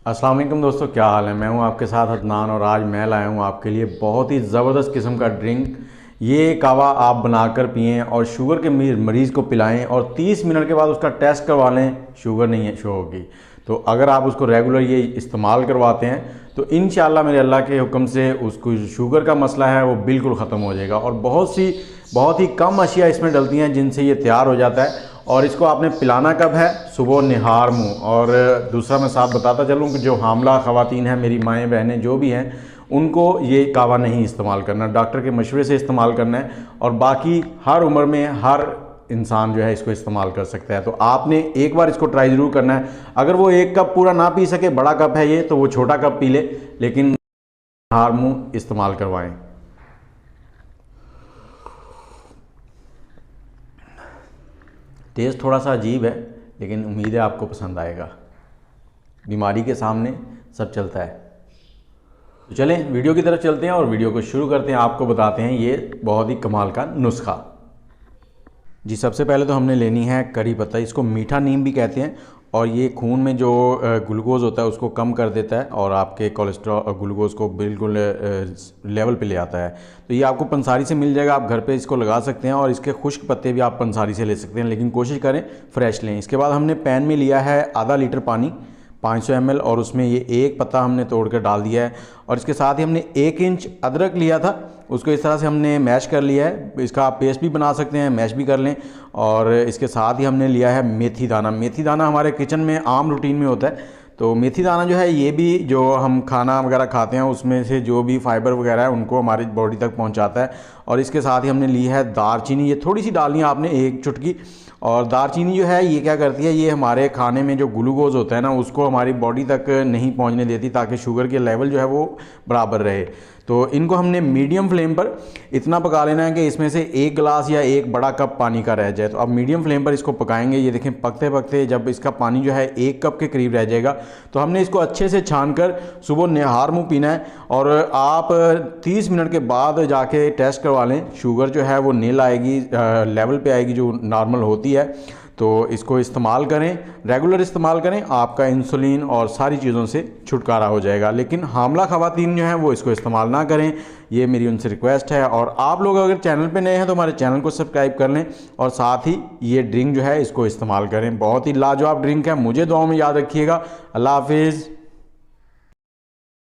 अस्सलाम वालेकुम दोस्तों, क्या हाल है। मैं हूं आपके साथ अदनान और आज मैं लाया हूं आपके लिए बहुत ही ज़बरदस्त किस्म का ड्रिंक। ये कावा आप बनाकर पिएं और शुगर के मरीज़ को पिलाएं और 30 मिनट के बाद उसका टेस्ट करवा लें, शुगर नहीं है शो होगी। तो अगर आप उसको रेगुलर ये इस्तेमाल करवाते हैं तो इंशाल्लाह मेरे अल्लाह के हुक्म से उसको शुगर का मसला है वो बिल्कुल ख़त्म हो जाएगा। और बहुत ही कम अशिया इसमें डलती हैं जिनसे ये तैयार हो जाता है। और इसको आपने पिलाना कब है? सुबह निहार मुँह। और दूसरा मैं साथ बताता चलूँ कि जो हामला ख़वातीन हैं, मेरी माएँ बहनें जो भी हैं, उनको ये कावा नहीं इस्तेमाल करना, डॉक्टर के मशवरे से इस्तेमाल करना है। और बाकी हर उम्र में हर इंसान जो है इसको इस्तेमाल कर सकता है। तो आपने एक बार इसको ट्राई ज़रूर करना है। अगर वो एक कप पूरा ना पी सके, बड़ा कप है ये, तो वो छोटा कप पी ले, लेकिन निहार मुँह इस्तेमाल करवाएं। टेस्ट थोड़ा सा अजीब है लेकिन उम्मीद है आपको पसंद आएगा। बीमारी के सामने सब चलता है। तो चलें वीडियो की तरफ चलते हैं और वीडियो को शुरू करते हैं। आपको बताते हैं ये बहुत ही कमाल का नुस्खा। जी, सबसे पहले तो हमने लेनी है करी पत्ता। इसको मीठा नीम भी कहते हैं और ये खून में जो ग्लूकोज़ होता है उसको कम कर देता है और आपके कोलेस्ट्रॉल ग्लूकोज़ को बिल्कुल लेवल पे ले आता है। तो ये आपको पंसारी से मिल जाएगा, आप घर पे इसको लगा सकते हैं। और इसके खुश्क पत्ते भी आप पंसारी से ले सकते हैं, लेकिन कोशिश करें फ्रेश लें। इसके बाद हमने पैन में लिया है आधा लीटर पानी 500 ml और उसमें ये एक पत्ता हमने तोड़ कर डाल दिया है। और इसके साथ ही हमने 1 इंच अदरक लिया था, उसको इस तरह से हमने मैश कर लिया है। इसका आप पेस्ट भी बना सकते हैं, मैश भी कर लें। और इसके साथ ही हमने लिया है मेथी दाना। मेथी दाना हमारे किचन में आम रूटीन में होता है। तो मेथी दाना जो है ये भी जो हम खाना वगैरह खाते हैं उसमें से जो भी फाइबर वगैरह है उनको हमारी बॉडी तक पहुंचाता है। और इसके साथ ही हमने ली है दालचीनी, ये थोड़ी सी डालनी है आपने, 1 चुटकी। और दालचीनी जो है ये क्या करती है, ये हमारे खाने में जो ग्लूकोज़ होता है ना उसको हमारी बॉडी तक नहीं पहुंचने देती, ताकि शुगर के लेवल जो है वो बराबर रहे। तो इनको हमने मीडियम फ्लेम पर इतना पका लेना है कि इसमें से 1 गिलास या 1 बड़ा कप पानी का रह जाए। तो अब मीडियम फ्लेम पर इसको पकाएंगे। ये देखें पकते पकते जब इसका पानी जो है 1 कप के करीब रह जाएगा तो हमने इसको अच्छे से छान कर सुबह निहार मुँह पीना है। और आप 30 मिनट के बाद जाके टेस्ट करवा लें, शुगर जो है वो नील आएगी, लेवल पे आएगी जो नॉर्मल होती है। तो इसको इस्तेमाल करें, रेगुलर इस्तेमाल करें, आपका इंसुलिन और सारी चीज़ों से छुटकारा हो जाएगा। लेकिन हामला ख़वातीन जो हैं वो इसको इस्तेमाल ना करें, ये मेरी उनसे रिक्वेस्ट है। और आप लोग अगर चैनल पे नए हैं तो हमारे चैनल को सब्सक्राइब कर लें और साथ ही ये ड्रिंक जो है इसको इस्तेमाल करें। बहुत ही लाजवाब ड्रिंक है, मुझे दुआओं में याद रखिएगा। अल्लाह हाफिज़।